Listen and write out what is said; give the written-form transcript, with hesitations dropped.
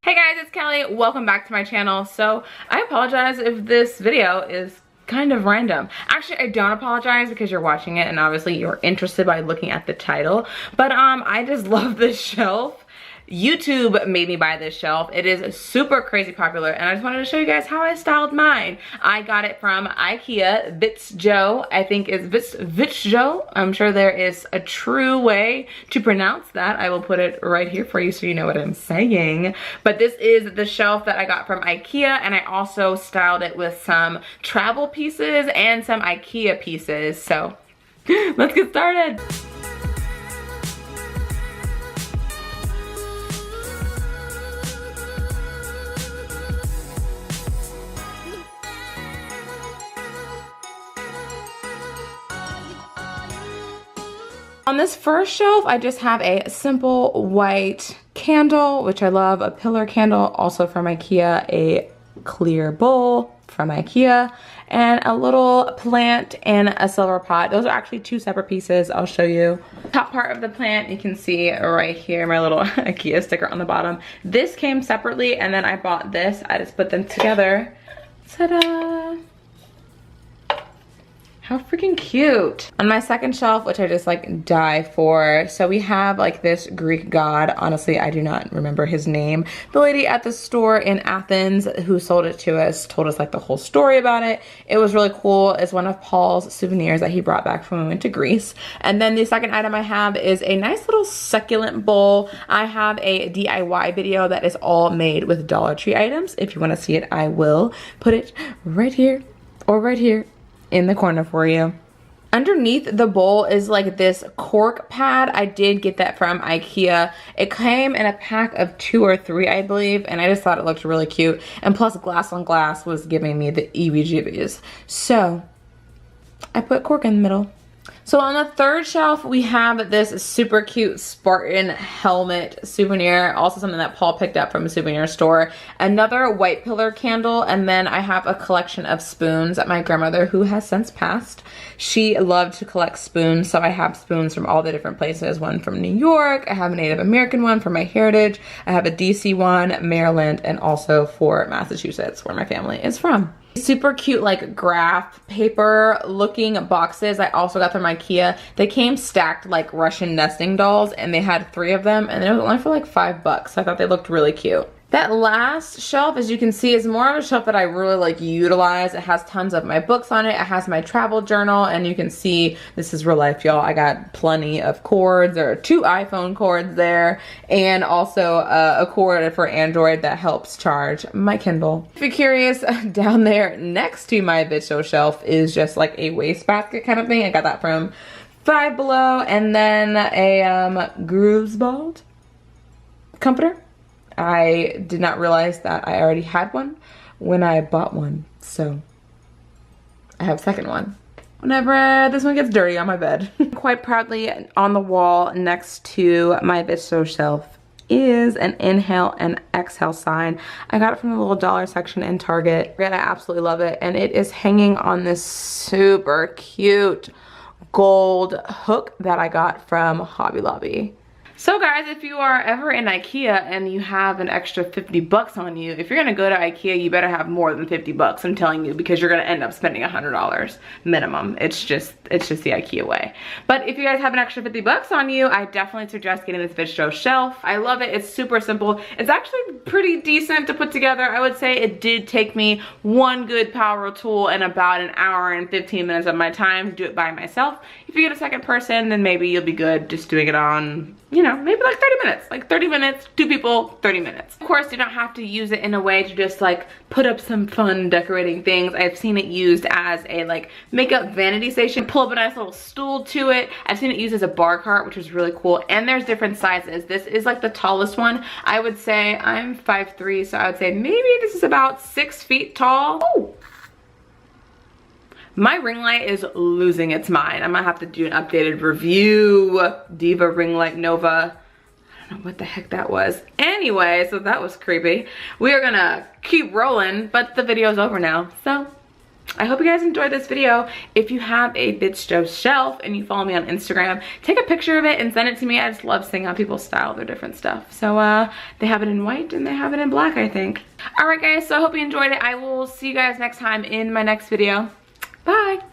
Hey guys, it's Kelly. Welcome back to my channel. So I apologize if this video is kind of random. Actually, I don't apologize because you're watching it and obviously you're interested by looking at the title. But I just love this shelf. YouTube made me buy this shelf. It is super crazy popular and I just wanted to show you guys how I styled mine. I got it from Ikea, Vittsjo, I think is Vittsjo. I'm sure there is a true way to pronounce that. I will put it right here for you so you know what I'm saying. But this is the shelf that I got from Ikea, and I also styled it with some travel pieces and some Ikea pieces. So let's get started. On this first shelf, I just have a simple white candle, which I love, a pillar candle, also from Ikea, a clear bowl from Ikea, and a little plant in a silver pot. Those are actually two separate pieces. I'll show you. Top part of the plant, you can see right here, my little Ikea sticker on the bottom. This came separately, and then I bought this. I just put them together. Ta-da! How freaking cute. On my second shelf, which I just like die for, so we have like this Greek god. Honestly, I do not remember his name. The lady at the store in Athens who sold it to us told us like the whole story about it. It was really cool. It's one of Paul's souvenirs that he brought back from when we went to Greece. And then the second item I have is a nice little succulent bowl. I have a DIY video that is all made with Dollar Tree items. If you want to see it, I will put it right here or right here in the corner for you. Underneath the bowl is like this cork pad. I did get that from Ikea. It came in a pack of 2 or 3, I believe, and I just thought it looked really cute. And plus glass on glass was giving me the EBGBs. So I put cork in the middle. So on the third shelf, we have this super cute Spartan helmet souvenir, also something that Paul picked up from a souvenir store. Another white pillar candle, and then I have a collection of spoons that my grandmother, who has since passed, she loved to collect spoons, so I have spoons from all the different places. One from New York, I have a Native American one for my heritage, I have a DC one, Maryland, and also for Massachusetts, where my family is from. Super cute like graph paper looking boxes I also got from Ikea. They came stacked like Russian nesting dolls, and they had 3 of them, and it was only for like $5. I thought they looked really cute. That last shelf, as you can see, is more of a shelf that I really like utilize. It has tons of my books on it. It has my travel journal, and you can see this is real life, y'all. I got plenty of cords. There are 2 iPhone cords there, and also a cord for Android that helps charge my Kindle. If you're curious, down there next to my Vittsjo Shelf is just like a wastebasket kind of thing. I got that from Five Below, and then a Groovesbald comforter. I did not realize that I already had one when I bought one, so I have a second one whenever this one gets dirty on my bed. Quite proudly on the wall next to my Vittsjo Shelf is an inhale and exhale sign. I got it from the little dollar section in Target, and I absolutely love it, and it is hanging on this super cute gold hook that I got from Hobby Lobby. So guys, if you are ever in Ikea and you have an extra $50 on you, if you're gonna go to Ikea, you better have more than $50, I'm telling you, because you're gonna end up spending $100 minimum. It's just the Ikea way. But if you guys have an extra $50 on you, I definitely suggest getting this Vittsjo Shelf. I love it, it's super simple. It's actually pretty decent to put together. I would say it did take me one good power tool and about an hour and 15 minutes of my time to do it by myself. If you get a second person, then maybe you'll be good just doing it on, you know, maybe like 30 minutes. Like 30 minutes, 2 people, 30 minutes. Of course, you don't have to use it in a way to just like put up some fun decorating things. I've seen it used as a like makeup vanity station. Pull up a nice little stool to it. I've seen it used as a bar cart, which is really cool. And there's different sizes. This is like the tallest one. I would say I'm 5'3", so I would say maybe this is about 6 feet tall. Ooh. My ring light is losing its mind. I'm gonna have to do an updated review. Diva ring light Nova. I don't know what the heck that was. Anyway, so that was creepy. We are gonna keep rolling, but the video's over now. So I hope you guys enjoyed this video. If you have a Vittsjo Shelf and you follow me on Instagram, take a picture of it and send it to me. I just love seeing how people style their different stuff. So they have it in white and they have it in black, I think. All right, guys, so I hope you enjoyed it. I will see you guys next time in my next video. Bye.